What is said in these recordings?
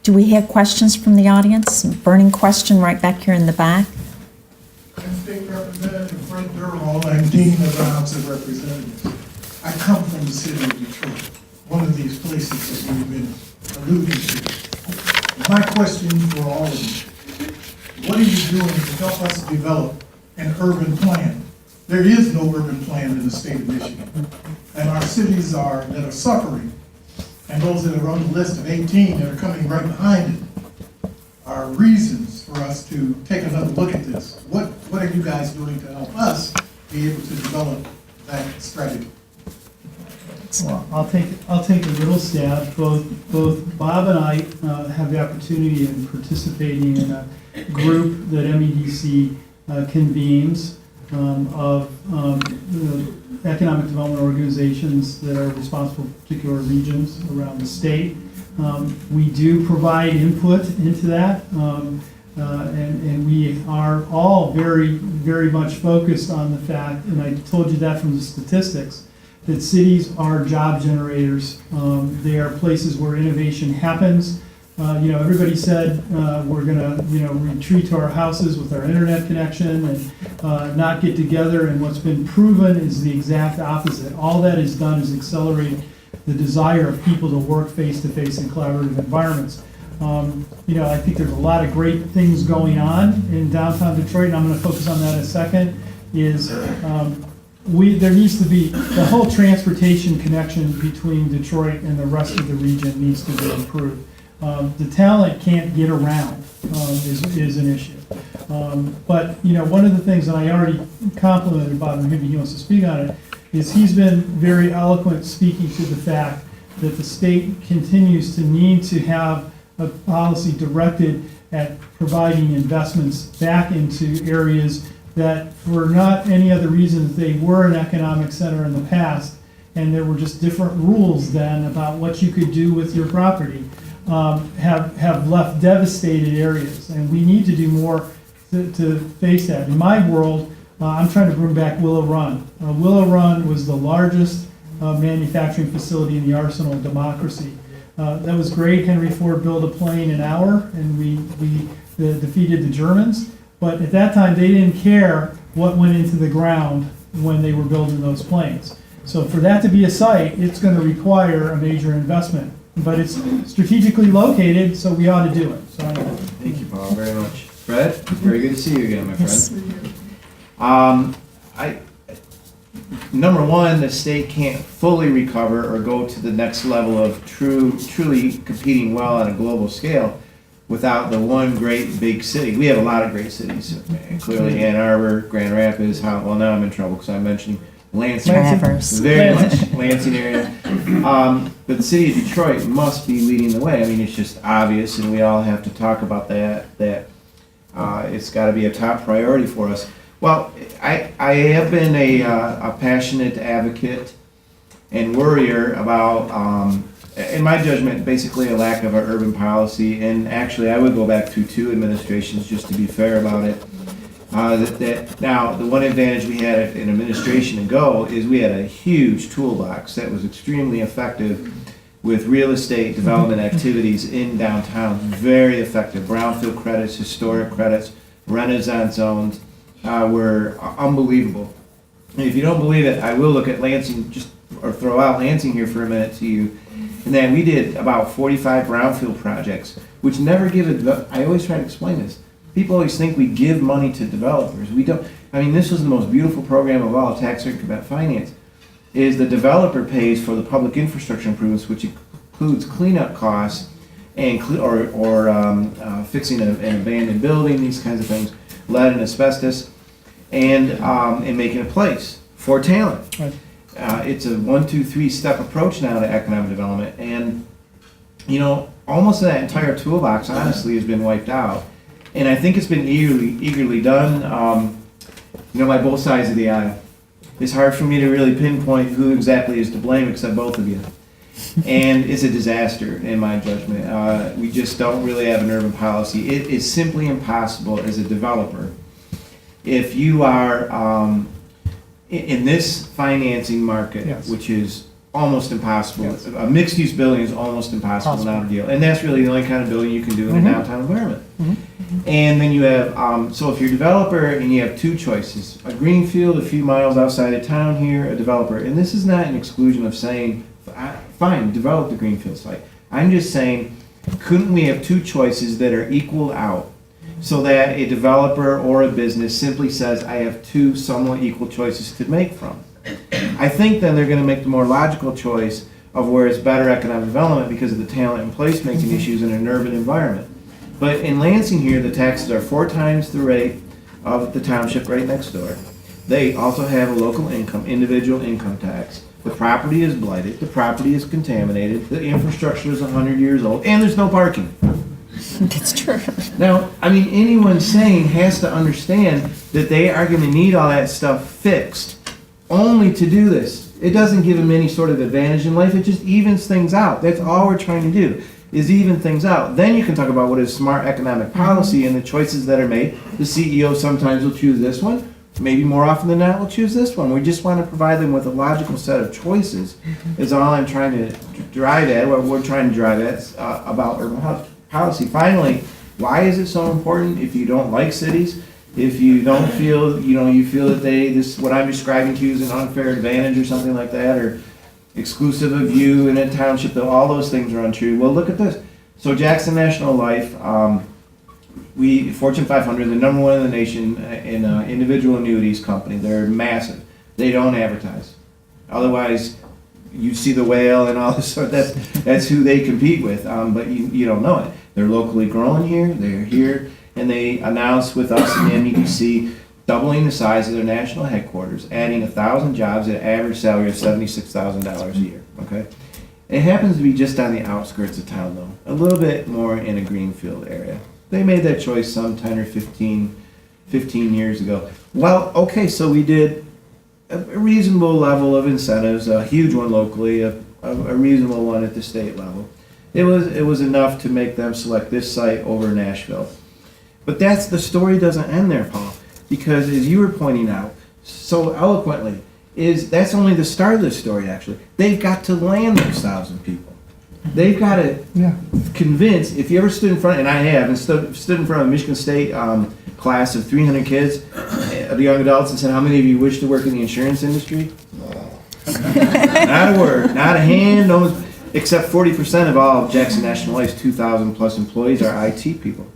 Do we have questions from the audience? Burning question right back here in the back. I'm State Representative Fred Durham. I'm Dean of the House of Representatives. I come from the city of Detroit, one of these places that we've been alluding to. My question for all of you, what are you doing to help us develop an urban plan? There is no urban plan in the state of Michigan. And our cities that are suffering, and those that are on the list of 18 that are coming right behind it, are reasons for us to take another look at this. What are you guys doing to help us be able to develop that strategy? Well, I'll take a little stab. Both Bob and I have the opportunity in participating in a group that MEDC convenes of economic development organizations that are responsible for particular regions around the state. We do provide input into that, and we are all very, very much focused on the fact, and I told you that from the statistics, that cities are job generators. They are places where innovation happens. Everybody said we're going to, retreat to our houses with our internet connection and not get together. And what's been proven is the exact opposite. All that is done is accelerate the desire of people to work face-to-face in collaborative environments. I think there's a lot of great things going on in downtown Detroit, and I'm going to focus on that in a second. There needs to be, the whole transportation connection between Detroit and the rest of the region needs to be improved. The talent can't get around is an issue. But one of the things, and I already complimented Bob, and maybe he wants to speak on it, is he's been very eloquent speaking to the fact that the state continues to need to have a policy directed at providing investments back into areas that for not any other reason they were an economic center in the past, and there were just different rules then about what you could do with your property, have left devastated areas, and we need to do more to face that. In my world, I'm trying to bring back Willow Run. Willow Run was the largest manufacturing facility in the arsenal of democracy. That was great. Henry Ford built a plane an hour, and we defeated the Germans. But at that time, they didn't care what went into the ground when they were building those planes. So for that to be a site, it's going to require a major investment. But it's strategically located, so we ought to do it. So Thank you, Paul, very much. Fred, very good to see you again, my friend. Number one, the state can't fully recover or go to the next level of truly competing well on a global scale without the one great big city. We have a lot of great cities. Clearly Ann Arbor, Grand Rapids, now I'm in trouble because I'm mentioning Lansing. Very much Lansing area. But the city of Detroit must be leading the way. I mean, it's just obvious, and we all have to talk about that it's got to be a top priority for us. Well, I have been a passionate advocate and worrier about, in my judgment, basically a lack of an urban policy. And actually, I would go back to 2 administrations just to be fair about it. Now, the one advantage we had in administration ago is we had a huge toolbox that was extremely effective with real estate development activities in downtown. Very effective. Brownfield credits, historic credits, Renaissance zones were unbelievable. And if you don't believe it, I will look at Lansing, or throw out Lansing here for a minute to you. And then we did about 45 brownfield projects, which never give I always try to explain this. People always think we give money to developers. We don't. I mean, this was the most beautiful program of all, tax increment finance, is the developer pays for the public infrastructure improvements, which includes cleanup costs and fixing an abandoned building, these kinds of things, lead and asbestos, and making a place for talent. Right. It's a 1, 2, 3 step approach now to economic development, and almost that entire toolbox honestly has been wiped out. And I think it's been eagerly done, by both sides of the aisle. It's hard for me to really pinpoint who exactly is to blame except both of you. And it's a disaster in my judgment. We just don't really have an urban policy. It is simply impossible as a developer. If you are in this financing market, yes, which is almost impossible. A mixed-use building is almost impossible, not a deal. And that's really the only kind of building you can do in a downtown environment. And then you have, so if you're a developer and you have two choices, a greenfield a few miles outside of town here, a developer, and this is not an exclusion of saying, fine, develop the greenfield site. I'm just saying, couldn't we have two choices that are equal out so that a developer or a business simply says, I have two somewhat equal choices to make from? I think then they're going to make the more logical choice of where it's better economic development because of the talent and placemaking issues in an urban environment. But in Lansing here, the taxes are 4 times the rate of the township right next door. They also have a local income, individual income tax. The property is blighted, the property is contaminated, the infrastructure is 100 years old, and there's no parking. That's true. Now, I mean, anyone sane has to understand that they are going to need all that stuff fixed only to do this. It doesn't give them any sort of advantage in life, it just evens things out. That's all we're trying to do, is even things out. Then you can talk about what is smart economic policy and the choices that are made. The CEO sometimes will choose this one, maybe more often than not will choose this one. We just want to provide them with a logical set of choices is all I'm trying to drive at, what we're trying to drive at about urban policy. Finally, why is it so important if you don't like cities? If you don't feel, you feel that this, what I'm describing to you is an unfair advantage or something like that, or exclusive of you in a township, though all those things are untrue. Well, look at this. So Jackson National Life, Fortune 500, the number one in the nation in individual annuities company. They're massive. They don't advertise. Otherwise, you see the whale and all this sort. That's who they compete with. But you don't know it. They're locally grown here. They're here, and they announced with us in the NEDC doubling the size of their national headquarters, adding 1,000 jobs at an average salary of $76,000 a year. Okay, it happens to be just on the outskirts of town, though, a little bit more in a greenfield area. They made that choice some 10 or 15 years ago. Well, okay, so we did a reasonable level of incentives, a huge one locally, a reasonable one at the state level. It was enough to make them select this site over Nashville. But the story doesn't end there, Paul, because as you were pointing out so eloquently, that's only the start of the story, actually. They've got to land those 1,000 people. They've got to convince, if you ever stood in front, and I have, and stood in front of a Michigan State class of 300 kids, the young adults, and said, how many of you wish to work in the insurance industry? Not a word, not a hand, no, except 40% of all of Jackson National Life's 2,000 plus employees are IT people.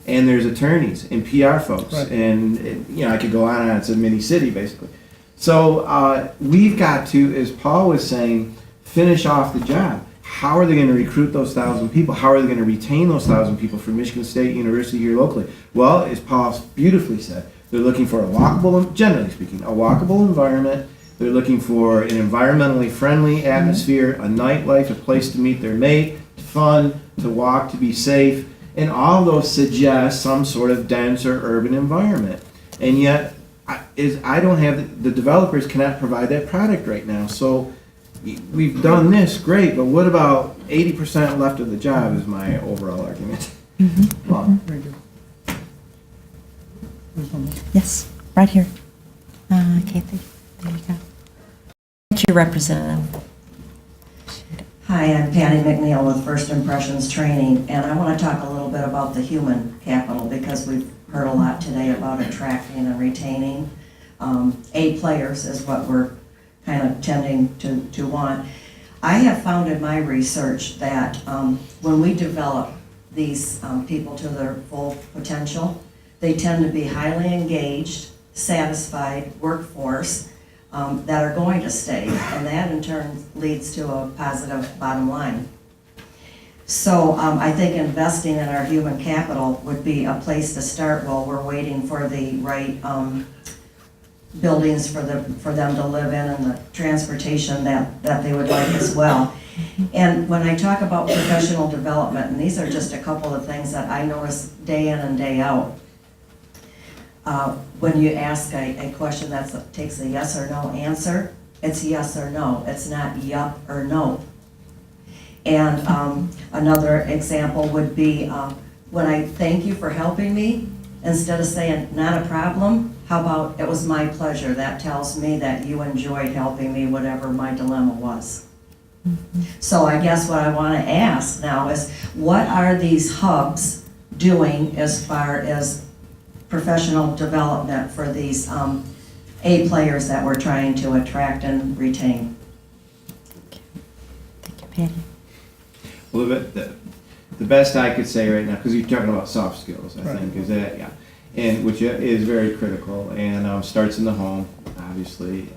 And there's attorneys and PR folks, and I could go on and on. It's a mini city, basically. So we've got to, as Paul was saying, finish off the job. How are they going to recruit those 1,000 people? How are they going to retain those 1,000 people from Michigan State University here locally? Well, as Paul beautifully said, they're looking for a walkable, generally speaking, a walkable environment. They're looking for an environmentally friendly atmosphere, a nightlife, a place to meet their mate, fun, to walk, to be safe. And all those suggest some sort of dense or urban environment. And yet, I don't have, the developers cannot provide that product right now. So we've done this, great, but what about 80% left of the job is my overall argument. Well, Very good. There's one more. Yes, right here. Kathy, there you go. Thank you, Representative. Hi, I'm Patty McNeil with First Impressions Training, and I want to talk a little bit about the human capital because we've heard a lot today about attracting and retaining. A players is what we're kind of tending to want. I have found in my research that when we develop these people to their full potential, they tend to be highly engaged, satisfied workforce that are going to stay, and that in turn leads to a positive bottom line. So I think investing in our human capital would be a place to start while we're waiting for the right buildings for them to live in and the transportation that they would like as well. And when I talk about professional development, and these are just a couple of things that I notice day in and day out, when you ask a question that takes a yes or no answer, it's yes or no. It's not yup or no. And another example would be when I thank you for helping me, instead of saying not a problem, How about, it was my pleasure. That tells me that you enjoyed helping me, whatever my dilemma was. So I guess what I want to ask now is, what are these hubs doing as far as professional development for these A players that we're trying to attract and retain? Thank you, Patty. Well, the best I could say right now, because you're talking about soft skills, I Right. think, is that, yeah, and which is very critical, and starts in the home, obviously.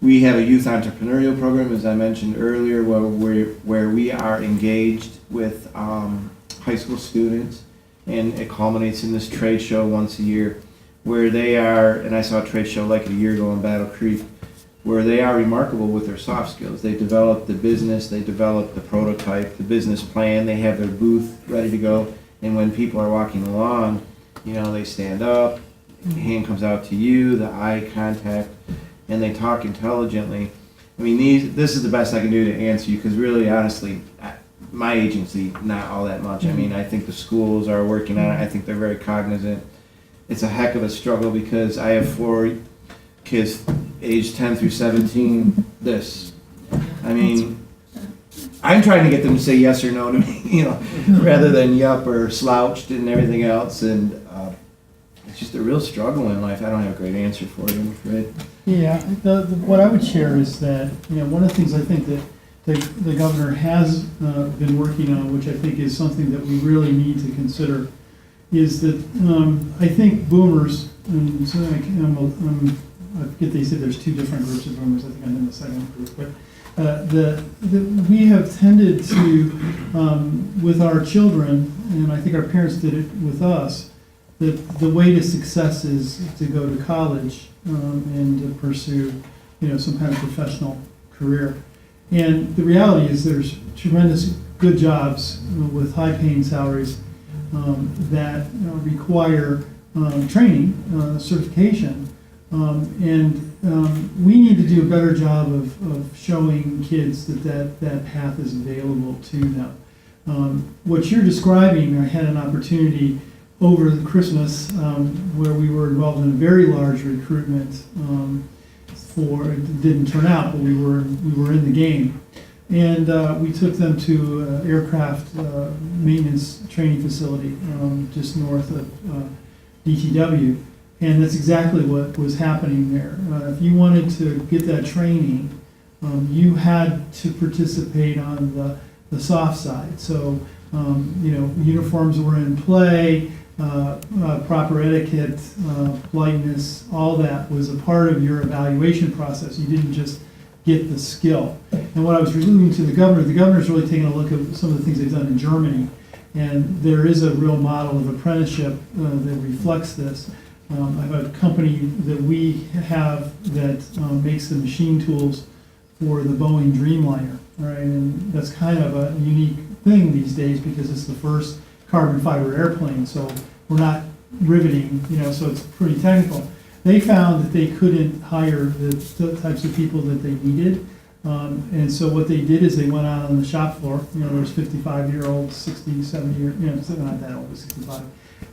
We have a youth entrepreneurial program, as I mentioned earlier, where we are engaged with high school students, and it culminates in this trade show once a year, where they are, and I saw a trade show like a year ago in Battle Creek, where they are remarkable with their soft skills. They develop the business, they develop the prototype, the business plan, they have their booth ready to go, and when people are walking along, you know, they stand up, hand comes out to you, the eye contact, and they talk intelligently. I mean, this is the best I can do to answer you, because really, honestly, my agency, not all that much. I mean, I think the schools are working on it. I think they're very cognizant. It's a heck of a struggle, because I have 4 kids aged 10 through 17. I mean, I'm trying to get them to say yes or no to me, you know, rather than yup or slouched and everything else. And it's just a real struggle in life. I don't have a great answer for you, I'm afraid. Yeah, what I would share is that, you know, one of the things I think that the governor has been working on, which I think is something that we really need to consider, is that I think boomers, and so I forget they said there's 2 different groups of boomers, I think I'm in the second group, but we have tended to, with our children, and I think our parents did it with us, that the way to success is to go to college and to pursue, you know, some kind of professional career. And the reality is there's tremendous good jobs with high-paying salaries that require training, certification, and we need to do a better job of showing kids that path is available to them. What you're describing, I had an opportunity over the Christmas where we were involved in a very large recruitment it didn't turn out, but we were in the game. And we took them to an aircraft maintenance training facility just north of DTW. And that's exactly what was happening there. If you wanted to get that training, you had to participate on the soft side. So, you know, uniforms were in play, proper etiquette, politeness, all that was a part of your evaluation process. You didn't just get the skill. And what I was alluding to the governor's really taking a look at some of the things they've done in Germany. And there is a real model of apprenticeship that reflects this. I have a company that we have that makes the machine tools for the Boeing Dreamliner, right? And that's kind of a unique thing these days because it's the first carbon fiber airplane, so we're not riveting, you know, so it's pretty technical. They found that they couldn't hire the types of people that they needed, and so what they did is they went out on the shop floor, you know, there's 55-year-olds, 60, 70 year, you know, not that old, but 65,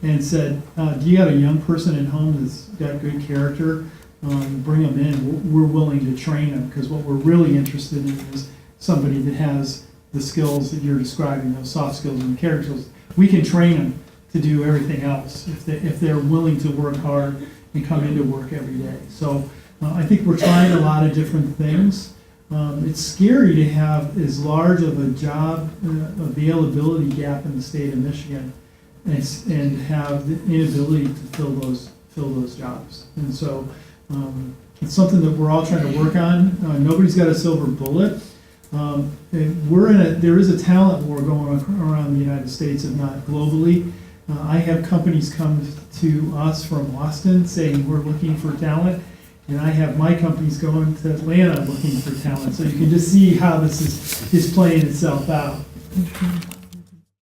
and said, do you got a young person at home that's got good character? Bring them in. We're willing to train them, because what we're really interested in is somebody that has the skills that you're describing, those soft skills and character skills. We can train them to do everything else if they're willing to work hard and come into work every day. So I think we're trying a lot of different things. It's scary to have as large of a job availability gap in the state of Michigan and have the inability to fill those jobs. And so it's something that we're all trying to work on. Nobody's got a silver bullet. There is a talent war going around the United States, if not globally. I have companies come to us from Austin saying we're looking for talent, and I have my companies going to Atlanta looking for talent. So you can just see how this is playing itself out.